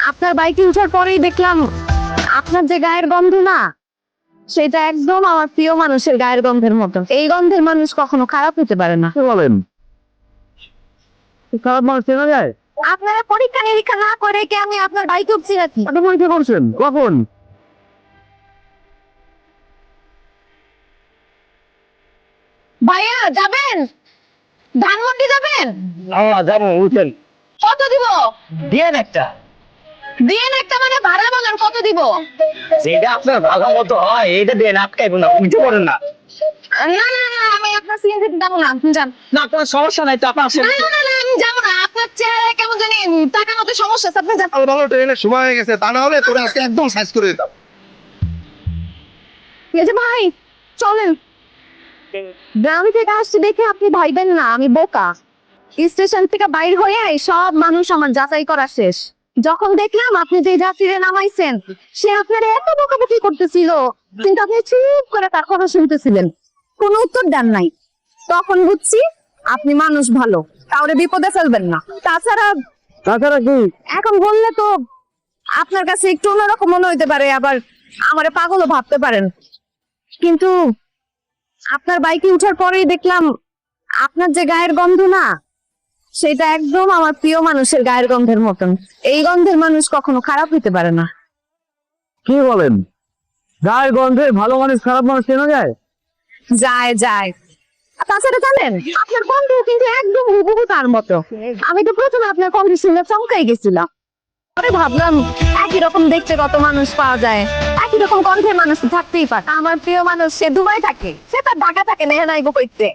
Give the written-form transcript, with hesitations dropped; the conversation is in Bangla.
আপনার বাইকে উঠার পরেই দেখলাম আপনার যে গায়ের গন্ধ না, সেটা একদম আমার প্রিয় মানুষের গায়ের গন্ধের মতো। এই গন্ধের মানুষ কখনো খারাপ হতে পারে না। কি বলেন? খারাপ মানুষ চেনা যায়? আপনারা পরীক্ষা নিরীক্ষা না করে কি আমি আপনার বাইকে উঠছি নাকি? আপনি পরীক্ষা করছেন কখন? ভাইয়া যাবেন? ধানমন্ডি যাবেন? যাবো, উঠেন। কত দিব? দিয়েন একটা। দিন একটা মানে ভাড়া বলেন, কত দিব? যেটা আপনার ভালো মতো হয় এইটা দেন, আটকাইবো না, উঠে পড়েন না। না না না, আমি আপনার সিএনজি যাবো না, আপনি যান। না কোনো সমস্যা নাই তো, আপনার না না না না, আমি যাবো না। আপনার চেহারা কেমন জানি টাকা মতো সমস্যা আছে, আপনি যান। ভালো ট্রেনের সময় হয়ে গেছে, তা না হলে তোরা আজকে একদম সাইজ করে দিতাম। এই যে ভাই চলেন, গ্রামে থেকে আসছি দেখে আপনি ভাইবেন না আমি বোকা। স্টেশন থেকে বাইর হয়ে সব মানুষ আমার যাচাই করা শেষ। যখন দেখলাম আপনি যে যাত্রীরে নামাইছেন, সে আপনার এত বকাবকি করতেছিল, কিন্তু আপনি চুপ করে তার কথা শুনতেছিলেন, কোনো উত্তর দেন নাই। তখন বুঝছি আপনি মানুষ ভালো, কাউরে বিপদে ফেলবেন না। তাছাড়া কি? এখন বললে তো আপনার কাছে একটু অন্যরকম মনে হইতে পারে, আবার আমারে পাগলও ভাবতে পারেন, কিন্তু আপনার বাইকে উঠার পরেই দেখলাম আপনার যে গায়ের গন্ধ না, সেটা একদম আমার প্রিয় মানুষের গায়ের গন্ধের মতন। এই গন্ধের মানুষ কখনো খারাপ হইতে পারে না। কি বলেন? গায়ের গন্ধে ভালো মানুষ খারাপ মানুষ চেনা যায়? যায় যায়। তাছাড়া জানেন আপনার গন্ধ কিন্তু একদম হুবহু তার মতো। আমি তো প্রথমে আপনার গন্ধ শুনে চমকাই গেছিলাম, পরে ভাবলাম একই রকম দেখতে কত মানুষ পাওয়া যায়, একই রকম গন্ধের মানুষ তো থাকতেই পারে। আমার প্রিয় মানুষ সে দুবাই থাকে, সে তার ঢাকা থাকে না, নাই গো কইতে।